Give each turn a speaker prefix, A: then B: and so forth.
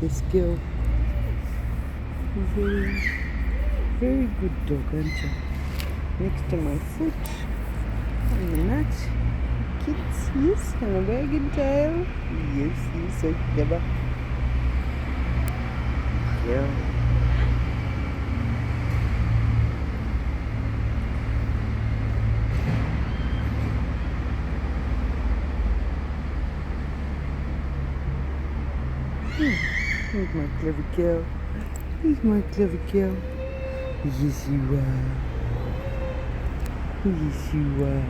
A: this girl. Very, very good dog, aren't you? Next to my foot on the nut. Kids, yes, and a wagging tail. Yes, yes, so clever. Girl. Here's my clever girl. Here's my clever girl. Yes, you are. Yes, you are.